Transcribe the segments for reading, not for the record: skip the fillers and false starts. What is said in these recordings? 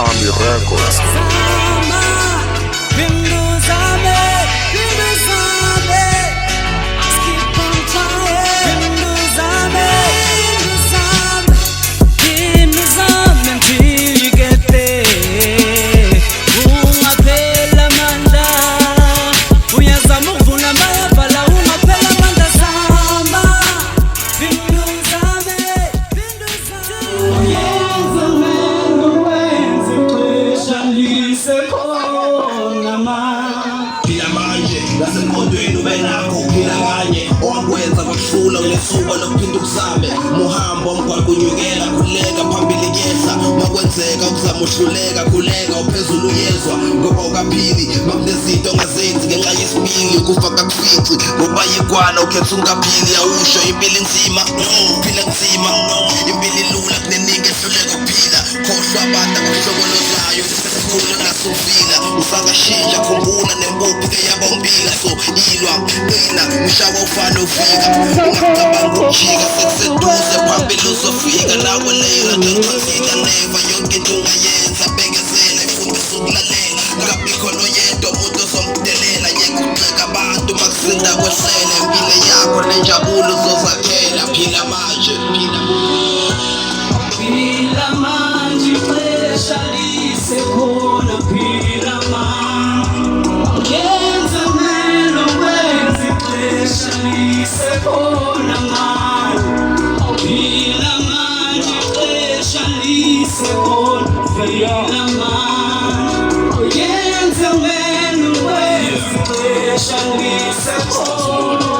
Army Records. Nasemqondweni ubenakho uphila kanye owakwenza kwakuhlula ulesuka lokuphinda ukuzame muhambo omgwaqo unyukela khuleka phambili kuyehla makwenzeka ukuzama uhluleka khuleka uphezulu uyezwa ngoba ukaphili makunezinto ongazenzi ngenxa yesibili kufa kakufici ngoba yigwana ukhetha ungaphili awusho impilo nzima uphila nzima impilo lula kuneningi ehluleka ukuphila khohlwa abantu abakuhlokolozayo sesikhulu nasuvila usangashintsha khumbula nempuphu ke yabombila so ilwa qina mshawa ufana ufika ungacabanga ukujika sekuseduze phambili uzofika nawe leyo njengothika neva yonke into ungayenza bekezela ifundisa ukulalela ngabi khona oyedwa umuntu ozomdelela yeka ukugxeka abantu makusinda kwesele impilo yakho nenjabulo uzozakhela phila manje ixesha lisekhona phila manje yenza melo wenza ixesha lisekhona manje phila manje ixesha lisekhona phila manje yenza melo wenza ixesha lisekhona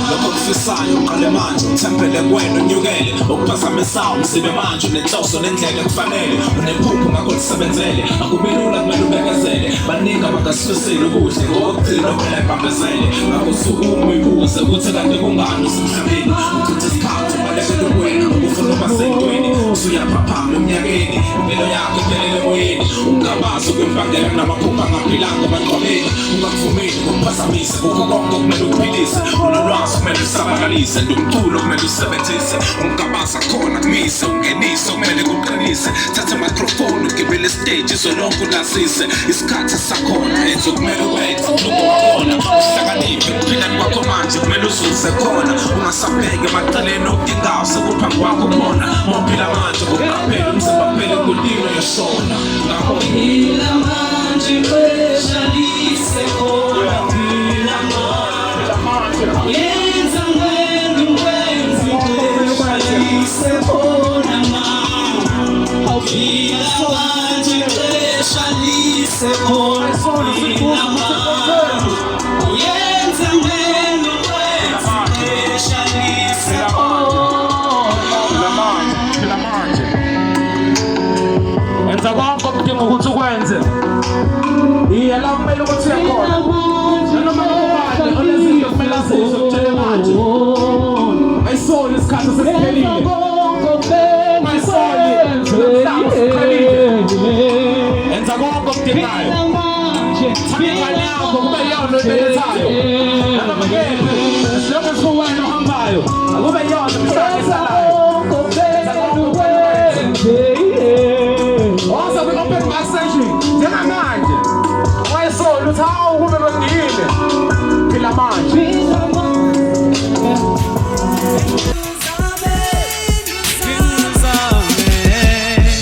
lokho kufisayo uqale manje uthembele kwena unyukele okuphazamisayo umsibe manje unenhloso nendlela ekufanele unephupho ngakho lisebenzele akube lula kumele ubekezele baningi abangasifiseli ukuhle ngokugcina okumele ebambezele ngakho usukume uyibuze ukuthi kanti kungani usemhlabeni uchitha isikhathi ubalekele kwena ufuna uba sentweni usuyaphaphama emnyakeni impilo yakho iphelele emoyeni ungabazi ukwimbangela kunamaphupha angaphilanga emangqwabeni ungakuvumeli ngokuphazamise kukho konke okumele ukuphilise unolwazi kumele usabalalise ndomculo kumele usebenzise ungabaza khona kumise ungenise kumele kuqinise thatha microphone ugibele stage izolonke ulazise isikhathi sakhona enza kumele wenze uhlupho wakhona uhlakaniphe kuphilani kwakho manje kumele uzuze khona ungasabheke emaqaleni okudingayo sekuphambi kwakho khona mophila manje ngokuqaphela umzimba phele kulino yeshona ngakho phila manje ixesha lisekhona phila manje yenza wena wenza ixesha lisekhona manje phila manje ixesha lisekhona phila manje yenza wena wenza ixesha lisekhona phila manje wenza konke okudinga ukuthi ukwenze la kumele ukuthi uyakhona noma ngubani onezinto kumele azizwe kutshele manje mayisoli isikhathi sesiphelile mayisoli enza konke okudingayo thanda imali yakho kube yona oyibelethayo nanoma kephi silokhu siwena ohambayo akube yona mhlawumbe esalayo also we open back session njengamanje wayesoli uthi hawu kube bengiyile phila manje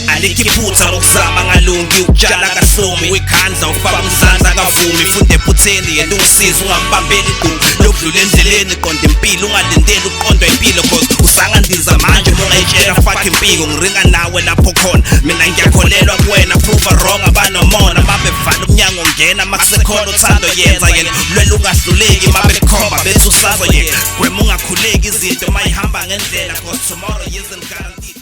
alikiphutha lokuzama ngalungi ukutshala kasomi wekhandla ufaka umzanza kavumi funde ephutheni yena ungisiza ungambambeli igqubu lokudlula endleleni qonda impilo ungalindeli uqondwa impilo cause usangandiza manje ungayitshela fuck impiko ngiringa nawe lapho khona mina ngiyakholelwa kuwena prove wrong abanomona mabevala umnyango ngena makusekhona uthando yenza yena lwela ungahluleki mabekhomba bethi usazo yena gwema ungakhuleki izinto mayihamba ngendlela cause tomorrow isn't guaranteed.